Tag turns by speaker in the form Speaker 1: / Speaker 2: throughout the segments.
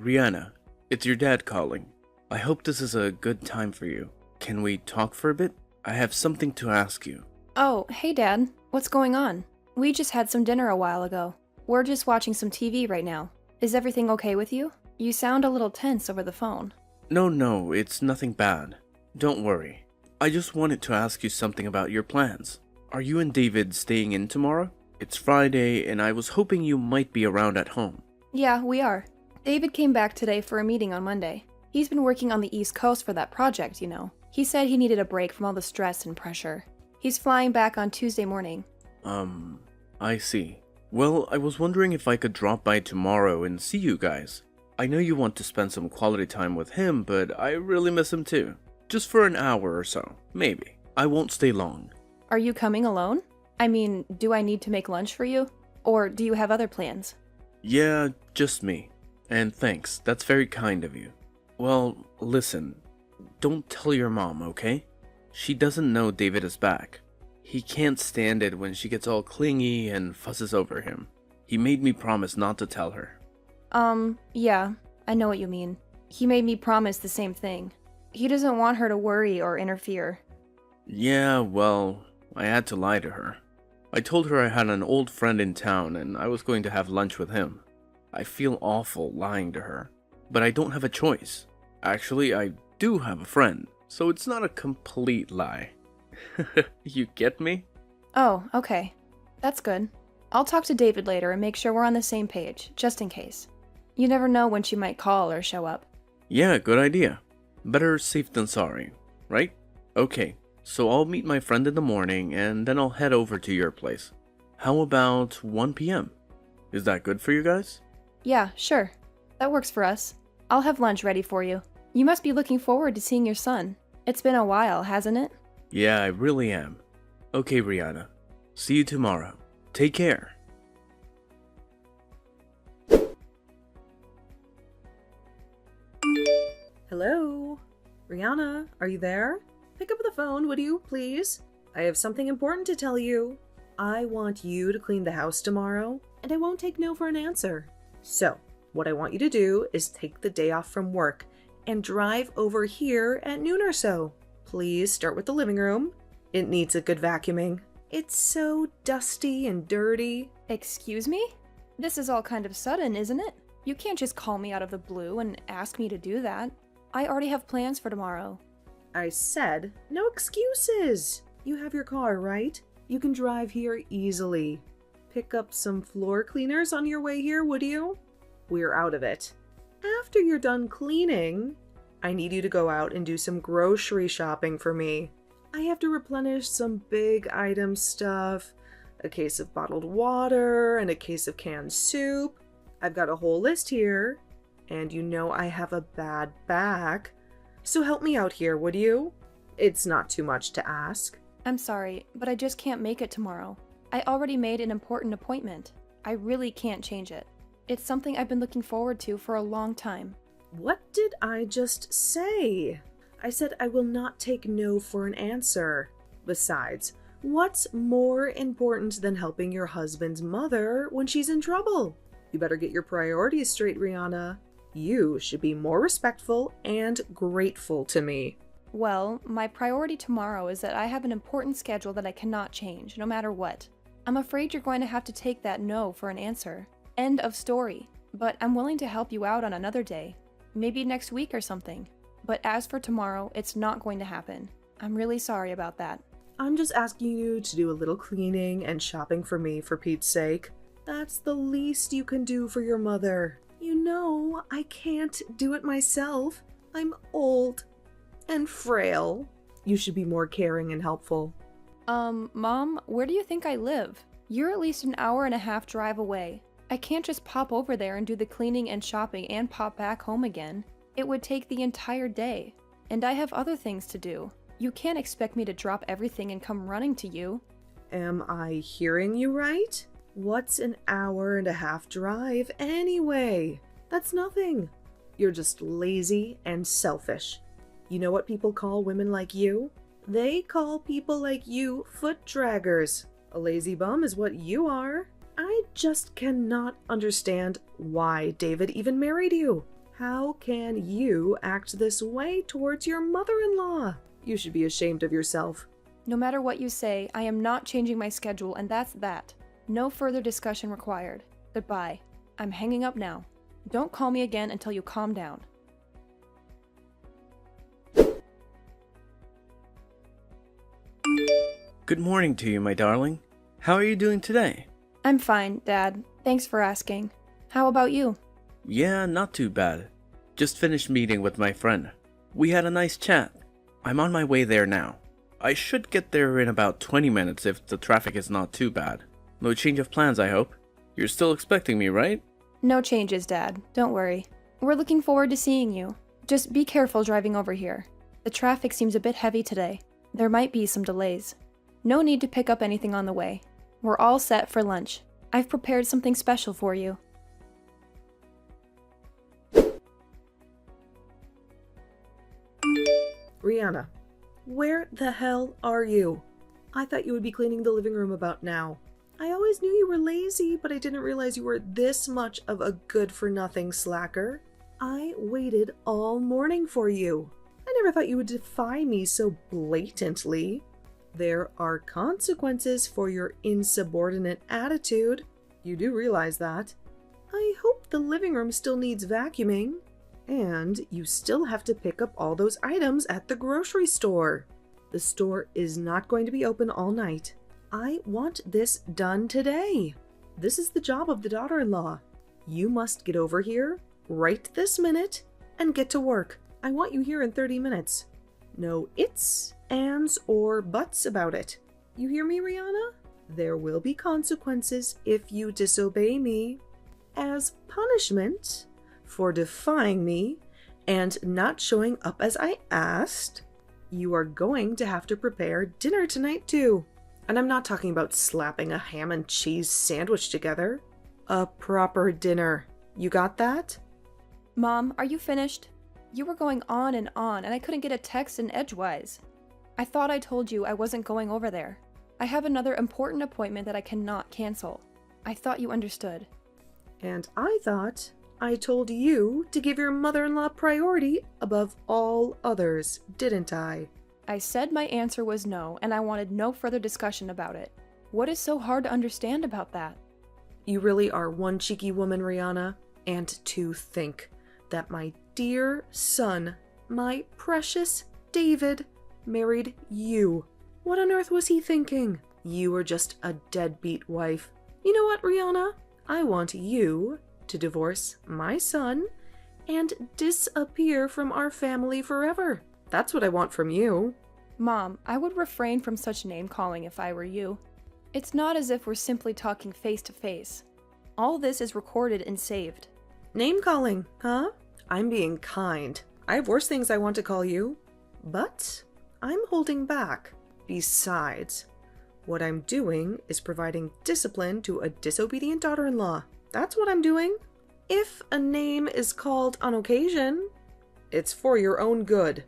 Speaker 1: Rihanna, it's your dad calling. I hope this is a good time for you. Can we talk for a bit? I have something to ask you.
Speaker 2: Oh, hey Dad. What's going on? We just had some dinner a while ago. We're just watching some TV right now. Is everything okay with you? You sound a little tense over the phone.
Speaker 1: No, it's nothing bad. Don't worry. I just wanted to ask you something about your plans. Are you and David staying in tomorrow? It's Friday, and I was hoping you might be around at home.
Speaker 2: Yeah, we are. David came back today for a meeting on Monday. He's been working on the East Coast for that project, you know. He said he needed a break from all the stress and pressure. He's flying back on Tuesday morning.
Speaker 1: I see. Well, I was wondering if I could drop by tomorrow and see you guys. I know you want to spend some quality time with him, but I really miss him too. Just for an hour or so, maybe. I won't stay long.
Speaker 2: Are you coming alone? I mean, do I need to make lunch for you? Or do you have other plans?
Speaker 1: Yeah, just me. And thanks, that's very kind of you. Well, listen, don't tell your mom, okay? She doesn't know David is back. He can't stand it when she gets all clingy and fusses over him. He made me promise not to tell her.
Speaker 2: Yeah, I know what you mean. He made me promise the same thing. He doesn't want her to worry or interfere.
Speaker 1: Yeah, well, I had to lie to her. I told her I had an old friend in town and I was going to have lunch with him. I feel awful lying to her, but I don't have a choice. Actually, I do have a friend, so it's not a complete lie. You get me?
Speaker 2: Oh, okay. That's good. I'll talk to David later and make sure we're on the same page, just in case. You never know when she might call or show up.
Speaker 1: Yeah, good idea. Better safe than sorry, right? Okay, so I'll meet my friend in the morning and then I'll head over to your place. How about 1 p.m.? Is that good for you guys?
Speaker 2: Yeah, sure. That works for us. I'll have lunch ready for you. You must be looking forward to seeing your son. It's been a while, hasn't it?
Speaker 1: Yeah, I really am. Okay, Rihanna. See you tomorrow. Take care.
Speaker 3: Hello? Rihanna, are you there? Pick up the phone, would you, please? I have something important to tell you. I want you to clean the house tomorrow, and I won't take no for an answer. So, what I want you to do is take the day off from work and drive over here at noon or so. Please start with the living room. It needs a good vacuuming. It's so dusty and dirty.
Speaker 2: Excuse me? This is all kind of sudden, isn't it? You can't just call me out of the blue and ask me to do that. I already have plans for tomorrow.
Speaker 3: I said, no excuses. You have your car, right? You can drive here easily. Pick up some floor cleaners on your way here, would you? We're out of it. After you're done cleaning, I need you to go out and do some grocery shopping for me. I have to replenish some big item stuff, a case of bottled water and a case of canned soup. I've got a whole list here, and you know I have a bad back. So help me out here, would you? It's not too much to ask.
Speaker 2: I'm sorry, but I just can't make it tomorrow. I already made an important appointment. I really can't change it. It's something I've been looking forward to for a long time.
Speaker 3: What did I just say? I said I will not take no for an answer. Besides, what's more important than helping your husband's mother when she's in trouble? You better get your priorities straight, Rihanna. You should be more respectful and grateful to me.
Speaker 2: Well, my priority tomorrow is that I have an important schedule that I cannot change, no matter what. I'm afraid you're going to have to take that no for an answer. End of story. But I'm willing to help you out on another day. Maybe next week or something. But as for tomorrow, it's not going to happen. I'm really sorry about that.
Speaker 3: I'm just asking you to do a little cleaning and shopping for me, for Pete's sake. That's the least you can do for your mother. You know, I can't do it myself. I'm old and frail. You should be more caring and helpful.
Speaker 2: Mom, where do you think I live? You're at least an hour and a half drive away. I can't just pop over there and do the cleaning and shopping and pop back home again. It would take the entire day. And I have other things to do. You can't expect me to drop everything and come running to you.
Speaker 3: Am I hearing you right? What's an hour and a half drive anyway? That's nothing. You're just lazy and selfish. You know what people call women like you? They call people like you foot draggers. A lazy bum is what you are. I just cannot understand why David even married you. How can you act this way towards your mother-in-law? You should be ashamed of yourself.
Speaker 2: No matter what you say, I am not changing my schedule, and that's that. No further discussion required. Goodbye. I'm hanging up now. Don't call me again until you calm down.
Speaker 1: Good morning to you, my darling. How are you doing today?
Speaker 2: I'm fine, Dad. Thanks for asking. How about you?
Speaker 1: Yeah, not too bad. Just finished meeting with my friend. We had a nice chat. I'm on my way there now. I should get there in about 20 minutes if the traffic is not too bad. No change of plans, I hope. You're still expecting me, right?
Speaker 2: No changes, Dad. Don't worry. We're looking forward to seeing you. Just be careful driving over here. The traffic seems a bit heavy today. There might be some delays. No need to pick up anything on the way. We're all set for lunch. I've prepared something special for you.
Speaker 3: Rihanna, where the hell are you? I thought you would be cleaning the living room about now. I always knew you were lazy, but I didn't realize you were this much of a good-for-nothing slacker. I waited all morning for you. I never thought you would defy me so blatantly. There are consequences for your insubordinate attitude. You do realize that. I hope the living room still needs vacuuming. And you still have to pick up all those items at the grocery store. The store is not going to be open all night. I want this done today. This is the job of the daughter-in-law. You must get over here right this minute and get to work. I want you here in 30 minutes. No ifs, ands, or buts about it. You hear me, Rihanna? There will be consequences if you disobey me. As punishment for defying me and not showing up as I asked, you are going to have to prepare dinner tonight too. And I'm not talking about slapping a ham and cheese sandwich together. A proper dinner. You got that?
Speaker 2: Mom, are you finished? You were going on, and I couldn't get a text in edgewise. I thought I told you I wasn't going over there. I have another important appointment that I cannot cancel. I thought you understood.
Speaker 3: And I thought I told you to give your mother-in-law priority above all others, didn't I?
Speaker 2: I said my answer was no, and I wanted no further discussion about it. What is so hard to understand about that?
Speaker 3: You really are one cheeky woman, Rihanna. And to think that my dear son, my precious David, married you. What on earth was he thinking? You were just a deadbeat wife. You know what, Rihanna? I want you to divorce my son and disappear from our family forever. That's what I want from you.
Speaker 2: Mom, I would refrain from such name-calling if I were you. It's not as if we're simply talking face-to-face. All this is recorded and saved.
Speaker 3: Name-calling, huh? I'm being kind. I have worse things I want to call you. But I'm holding back. Besides, what I'm doing is providing discipline to a disobedient daughter-in-law. That's what I'm doing. If a name is called on occasion, it's for your own good.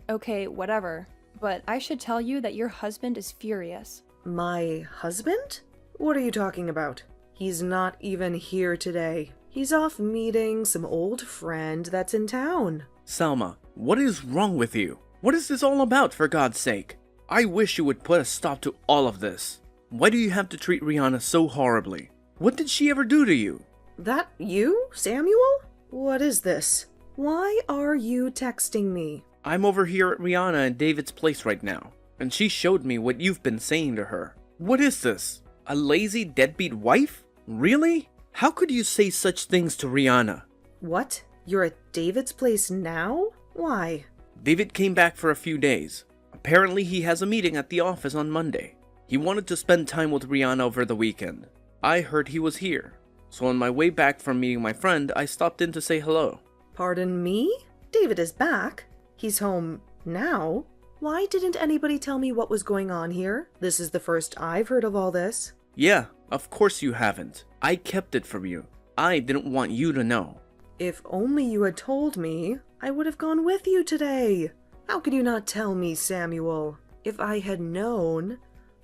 Speaker 2: Okay, whatever. But I should tell you that your husband is furious.
Speaker 3: My husband? What are you talking about? He's not even here today. He's off meeting some old friend that's in town.
Speaker 1: Selma, what is wrong with you? What is this all about, for God's sake? I wish you would put a stop to all of this. Why do you have to treat Rihanna so horribly? What did she ever do to you?
Speaker 3: That you, Samuel? What is this? Why are you texting me?
Speaker 1: I'm over here at Rihanna and David's place right now, and she showed me what you've been saying to her. What is this? A lazy deadbeat wife? Really? How could you say such things to Rihanna?
Speaker 3: What? You're at David's place now? Why?
Speaker 1: David came back for a few days. Apparently he has a meeting at the office on Monday. He wanted to spend time with Rihanna over the weekend. I heard he was here, so on my way back from meeting my friend, I stopped in to say hello.
Speaker 3: Pardon me? David is back. He's home now. Why didn't anybody tell me what was going on here? This is the first I've heard of all this.
Speaker 1: Yeah, of course you haven't. I kept it from you. I didn't want you to know.
Speaker 3: If only you had told me, I would have gone with you today. How could you not tell me, Samuel? If I had known,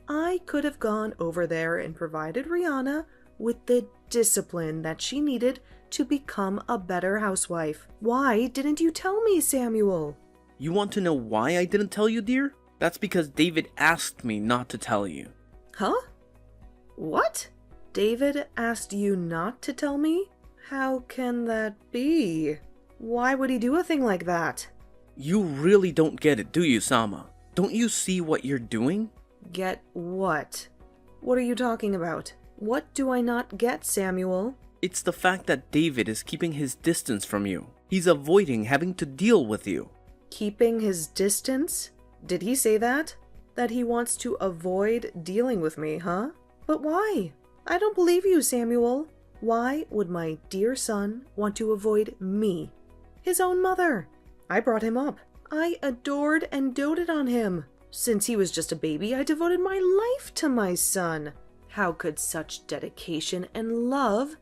Speaker 3: I could have gone over there and provided Rihanna with the discipline that she needed to become a better housewife. Why didn't you tell me, Samuel?
Speaker 1: You want to know why I didn't tell you, dear? That's because David asked me not to tell you.
Speaker 3: Huh? What? David asked you not to tell me? How can that be? Why would he do a thing like that?
Speaker 1: You really don't get it, do you, Sama? Don't you see what you're doing?
Speaker 3: Get what? What are you talking about? What do I not get, Samuel?
Speaker 1: It's the fact that David is keeping his distance from you. He's avoiding having to deal with you.
Speaker 3: Keeping his distance? Did he say that? That he wants to avoid dealing with me, huh? But why? I don't believe you, Samuel. Why would my dear son want to avoid me? His own mother. I brought him up. I adored and doted on him. Since he was just a baby, I devoted my life to my son. How could such dedication and love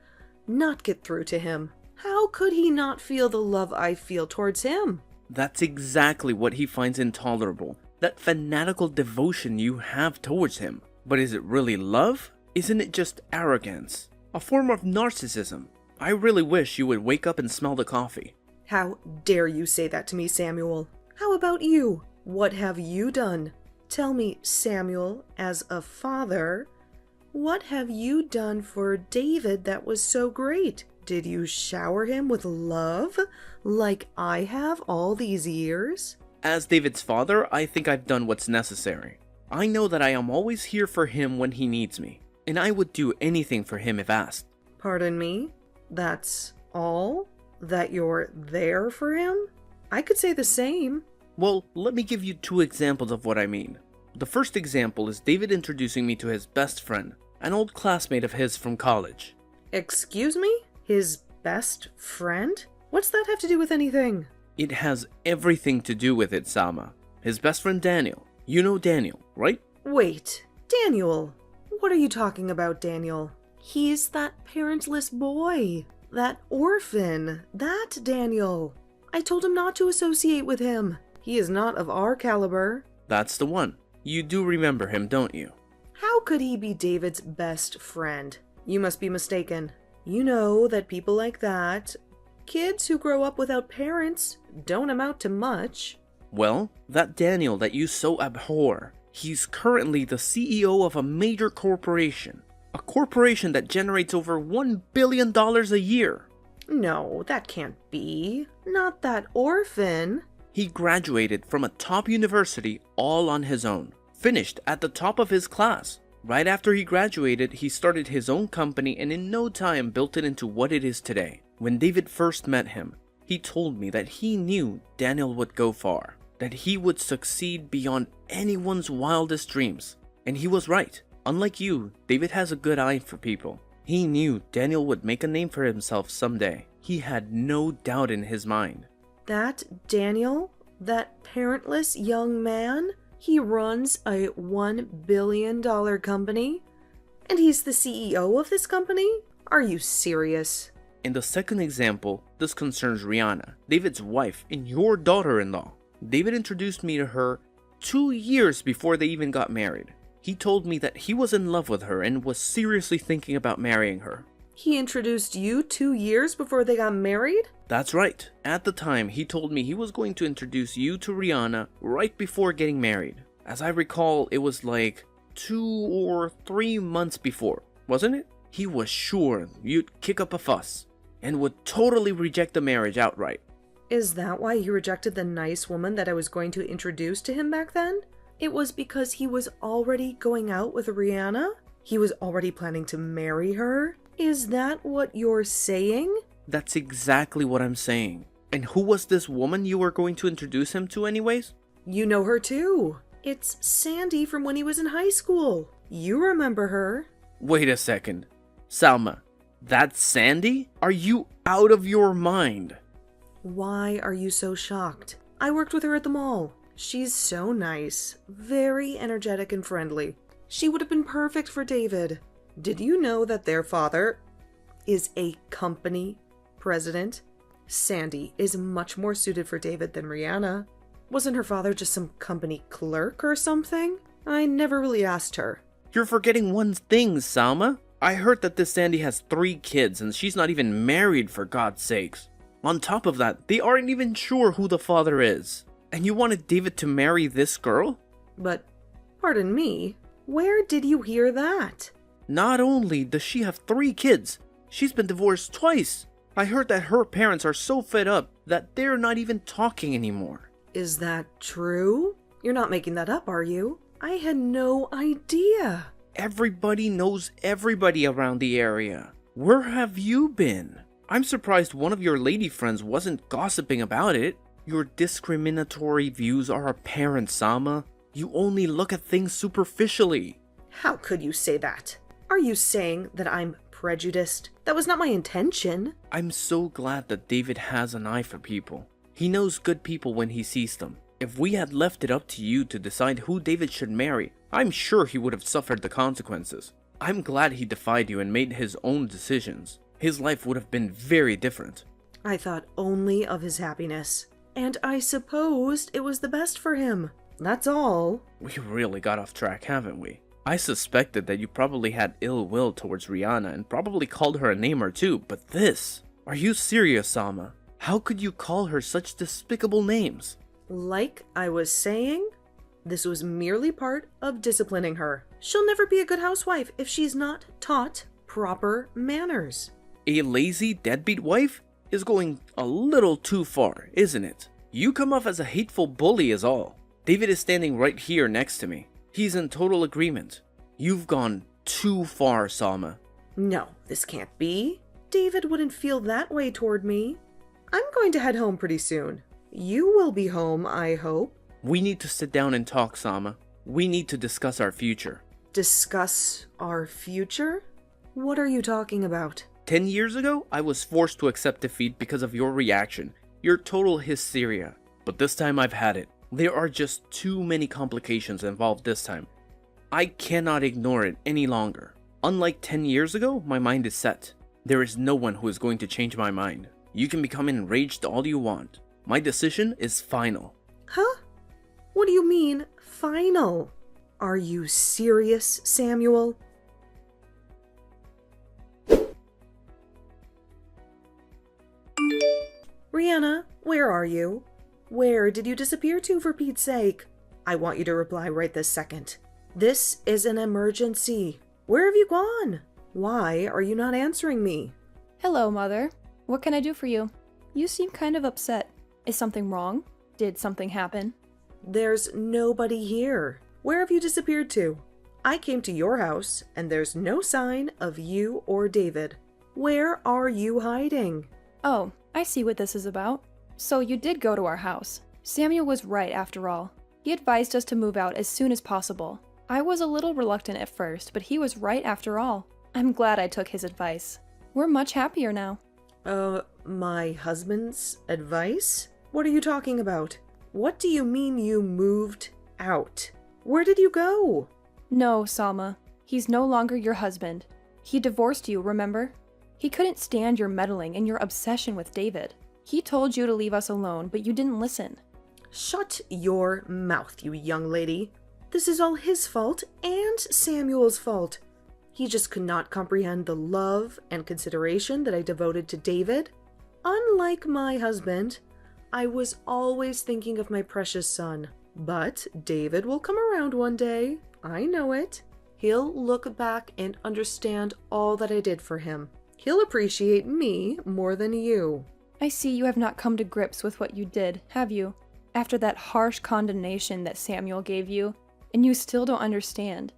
Speaker 3: not get through to him? How could he not feel the love I feel towards him?
Speaker 1: That's exactly what he finds intolerable. That fanatical devotion you have towards him. But is it really love? Isn't it just arrogance? A form of narcissism? I really wish you would wake up and smell the coffee.
Speaker 3: How dare you say that to me, Samuel? How about you? What have you done? Tell me, Samuel, as a father, what have you done for David that was so great? Did you shower him with love like I have all these years?
Speaker 1: As David's father, I think I've done what's necessary. I know that I am always here for him when he needs me, and I would do anything for him if asked.
Speaker 3: Pardon me? That's all? That you're there for him? I could say the same.
Speaker 1: Well, let me give you 2 examples of what I mean. The first example is David introducing me to his best friend, an old classmate of his from college.
Speaker 3: Excuse me? His best friend? What's that have to do with anything?
Speaker 1: It has everything to do with it, Salma. His best friend Daniel. You know Daniel, right?
Speaker 3: Wait, Daniel. What are you talking about, Daniel? He's that parentless boy. That orphan. That Daniel. I told him not to associate with him. He is not of our caliber.
Speaker 1: That's the one. You do remember him, don't you?
Speaker 3: How could he be David's best friend? You must be mistaken. You know that people like that, kids who grow up without parents, don't amount to much.
Speaker 1: Well, that Daniel that you so abhor, he's currently the CEO of a major corporation. A corporation that generates over $1 billion a year.
Speaker 3: No, that can't be. Not that orphan.
Speaker 1: He graduated from a top university all on his own. Finished at the top of his class. Right after he graduated, he started his own company and in no time built it into what it is today. When David first met him, he told me that he knew Daniel would go far. That he would succeed beyond anyone's wildest dreams. And he was right. Unlike you, David has a good eye for people. He knew Daniel would make a name for himself someday. He had no doubt in his mind.
Speaker 3: That Daniel? That parentless young man? He runs a $1 billion company? And he's the CEO of this company? Are you serious?
Speaker 1: In the second example, this concerns Rihanna, David's wife and your daughter-in-law. David introduced me to her 2 years before they even got married. He told me that he was in love with her and was seriously thinking about marrying her.
Speaker 3: He introduced you 2 years before they got married?
Speaker 1: That's right. At the time, he told me he was going to introduce you to Rihanna right before getting married. As I recall, it was like 2 or 3 months before, wasn't it? He was sure you'd kick up a fuss and would totally reject the marriage outright.
Speaker 3: Is that why you rejected the nice woman that I was going to introduce to him back then? It was because he was already going out with Rihanna? He was already planning to marry her? Is that what you're saying?
Speaker 1: That's exactly what I'm saying. And who was this woman you were going to introduce him to anyways?
Speaker 3: You know her too. It's Sandy from when he was in high school. You remember her.
Speaker 1: Wait a second. Salma, that's Sandy? Are you out of your mind?
Speaker 3: Why are you so shocked? I worked with her at the mall. She's so nice, very energetic and friendly. She would have been perfect for David. Did you know that their father is a company president? Sandy is much more suited for David than Rihanna. Wasn't her father just some company clerk or something? I never really asked her.
Speaker 1: You're forgetting one thing, Salma. I heard that this Sandy has 3 kids and she's not even married, for God's sakes. On top of that, they aren't even sure who the father is. And you wanted David to marry this girl?
Speaker 3: But, pardon me, where did you hear that?
Speaker 1: Not only does she have 3 kids, she's been divorced twice. I heard that her parents are so fed up that they're not even talking anymore.
Speaker 3: Is that true? You're not making that up, are you? I had no idea.
Speaker 1: Everybody knows everybody around the area. Where have you been? I'm surprised one of your lady friends wasn't gossiping about it. Your discriminatory views are apparent, Sama. You only look at things superficially.
Speaker 3: How could you say that? Are you saying that I'm prejudiced? That was not my intention.
Speaker 1: I'm so glad that David has an eye for people. He knows good people when he sees them. If we had left it up to you to decide who David should marry, I'm sure he would have suffered the consequences. I'm glad he defied you and made his own decisions. His life would have been very different.
Speaker 3: I thought only of his happiness, and I supposed it was the best for him. That's all.
Speaker 1: We really got off track, haven't we? I suspected that you probably had ill will towards Rihanna and probably called her a name or two, but this? Are you serious, Sama? How could you call her such despicable names?
Speaker 3: Like I was saying, this was merely part of disciplining her. She'll never be a good housewife if she's not taught proper manners.
Speaker 1: A lazy deadbeat wife is going a little too far, isn't it? You come off as a hateful bully is all. David is standing right here next to me. He's in total agreement. You've gone too far, Salma.
Speaker 3: No, this can't be. David wouldn't feel that way toward me. I'm going to head home pretty soon. You will be home, I hope.
Speaker 1: We need to sit down and talk, Sama. We need to discuss our future.
Speaker 3: Discuss our future? What are you talking about?
Speaker 1: 10 years ago, I was forced to accept defeat because of your reaction, your total hysteria. But this time I've had it. There are just too many complications involved this time. I cannot ignore it any longer. Unlike 10 years ago, my mind is set. There is no one who is going to change my mind. You can become enraged all you want. My decision is final.
Speaker 3: Huh? What do you mean, final? Are you serious, Samuel? Rihanna, where are you? Where did you disappear to, for Pete's sake? I want you to reply right this second. This is an emergency. Where have you gone? Why are you not answering me?
Speaker 2: Hello, Mother. What can I do for you? You seem kind of upset. Is something wrong? Did something happen?
Speaker 3: There's nobody here. Where have you disappeared to? I came to your house, and there's no sign of you or David. Where are you hiding?
Speaker 2: Oh, I see what this is about. So you did go to our house. Samuel was right after all. He advised us to move out as soon as possible. I was a little reluctant at first, but he was right after all. I'm glad I took his advice. We're much happier now.
Speaker 3: My husband's advice? What are you talking about? What do you mean you moved out? Where did you go?
Speaker 2: No, Salma. He's no longer your husband. He divorced you, remember? He couldn't stand your meddling and your obsession with David. He told you to leave us alone, but you didn't listen.
Speaker 3: Shut your mouth, you young lady. This is all his fault and Samuel's fault. He just could not comprehend the love and consideration that I devoted to David. Unlike my husband, I was always thinking of my precious son. But David will come around one day. I know it. He'll look back and understand all that I did for him. He'll appreciate me more than you.
Speaker 2: I see you have not come to grips with what you did, have you? After that harsh condemnation that Samuel gave you, and you still don't understand.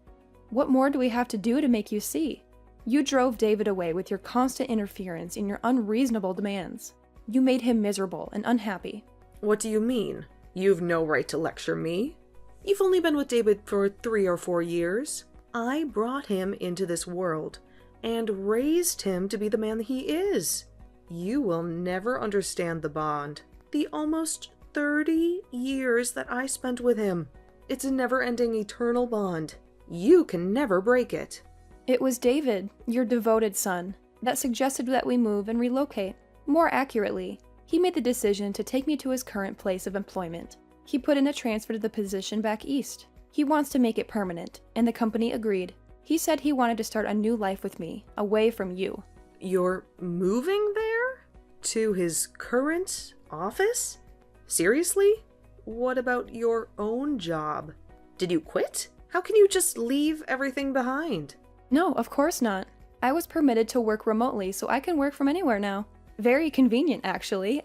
Speaker 2: What more do we have to do to make you see? You drove David away with your constant interference and your unreasonable demands. You made him miserable and unhappy.
Speaker 3: What do you mean? You've no right to lecture me. You've only been with David for 3 or 4 years. I brought him into this world and raised him to be the man that he is. You will never understand the bond. The almost 30 years that I spent with him. It's a never-ending eternal bond. You can never break it.
Speaker 2: It was David, your devoted son, that suggested that we move and relocate. More accurately, he made the decision to take me to his current place of employment. He put in a transfer to the position back east. He wants to make it permanent, and the company agreed. He said he wanted to start a new life with me, away from you.
Speaker 3: You're moving there? To his current office? Seriously? What about your own job? Did you quit? How can you just leave everything behind?
Speaker 2: No, of course not. I was permitted to work remotely, so I can work from anywhere now. Very convenient, actually.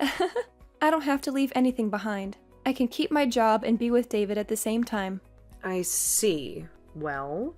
Speaker 2: I don't have to leave anything behind. I can keep my job and be with David at the same time.
Speaker 3: I see. Well,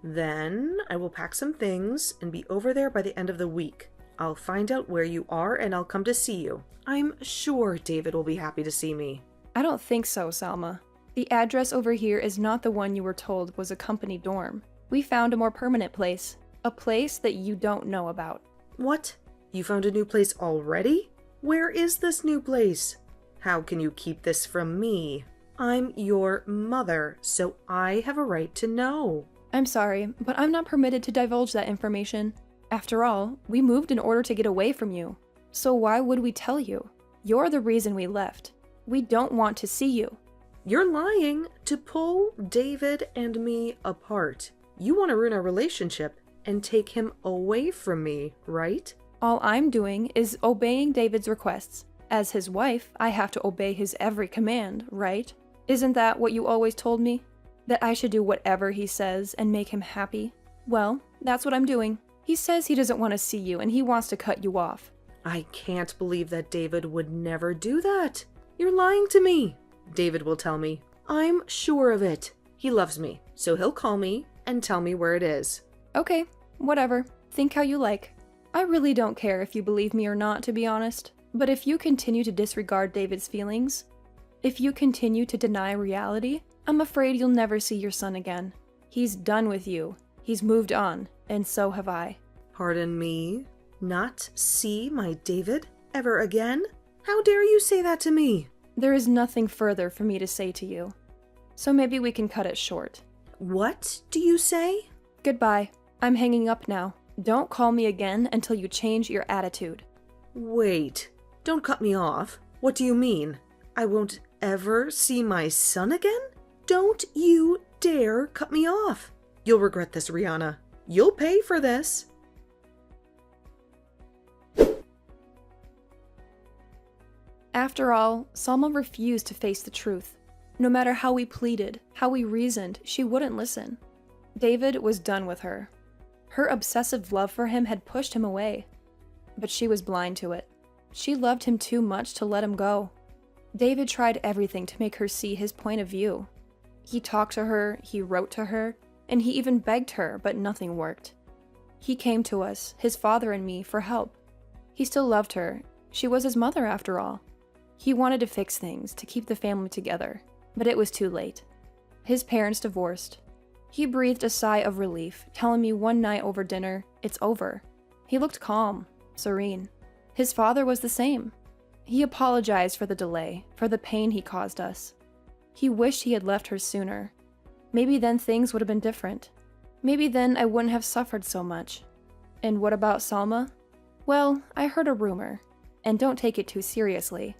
Speaker 3: then I will pack some things and be over there by the end of the week. I'll find out where you are and I'll come to see you. I'm sure David will be happy to see me.
Speaker 2: I don't think so, Salma. The address over here is not the one you were told was a company dorm. We found a more permanent place. A place that you don't know about.
Speaker 3: What? You found a new place already? Where is this new place? How can you keep this from me? I'm your mother, so I have a right to know.
Speaker 2: I'm sorry, but I'm not permitted to divulge that information. After all, we moved in order to get away from you. So why would we tell you? You're the reason we left. We don't want to see you.
Speaker 3: You're lying to pull David and me apart. You want to ruin our relationship and take him away from me, right?
Speaker 2: All I'm doing is obeying David's requests. As his wife, I have to obey his every command, right? Isn't that what you always told me? That I should do whatever he says and make him happy? Well, that's what I'm doing. He says he doesn't want to see you and he wants to cut you off.
Speaker 3: I can't believe that David would never do that. You're lying to me. David will tell me. I'm sure of it. He loves me, so he'll call me and tell me where it is.
Speaker 2: Okay, whatever. Think how you like. I really don't care if you believe me or not, to be honest. But if you continue to disregard David's feelings, if you continue to deny reality, I'm afraid you'll never see your son again. He's done with you. He's moved on, and so have I.
Speaker 3: Pardon me? Not see my David ever again? How dare you say that to me?
Speaker 2: There is nothing further for me to say to you. So maybe we can cut it short.
Speaker 3: What do you say?
Speaker 2: Goodbye. I'm hanging up now. Don't call me again until you change your attitude.
Speaker 3: Wait, don't cut me off. What do you mean? I won't ever see my son again? Don't you dare cut me off. You'll regret this, Rihanna. You'll pay for this.
Speaker 2: After all, Salma refused to face the truth. No matter how we pleaded, how we reasoned, she wouldn't listen. David was done with her. Her obsessive love for him had pushed him away. But she was blind to it. She loved him too much to let him go. David tried everything to make her see his point of view. He talked to her, he wrote to her, and he even begged her, but nothing worked. He came to us, his father and me, for help. He still loved her. She was his mother after all. He wanted to fix things, to keep the family together, but it was too late. His parents divorced. He breathed a sigh of relief, telling me one night over dinner, "It's over." He looked calm, serene. His father was the same. He apologized for the delay, for the pain he caused us. He wished he had left her sooner. Maybe then things would have been different. Maybe then I wouldn't have suffered so much. And what about Salma? Well, I heard a rumor, and don't take it too seriously.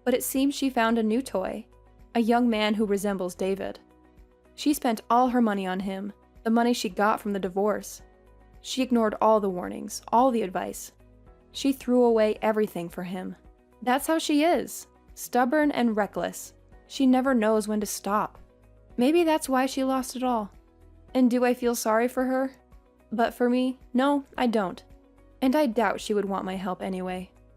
Speaker 2: But it seems she found a new toy, a young man who resembles David. She spent all her money on him, the money she got from the divorce. She ignored all the warnings, all the advice. She threw away everything for him. That's how she is, stubborn and reckless. She never knows when to stop. Maybe that's why she lost it all. And do I feel sorry for her? But for me, no, I don't. And I doubt she would want my help anyway.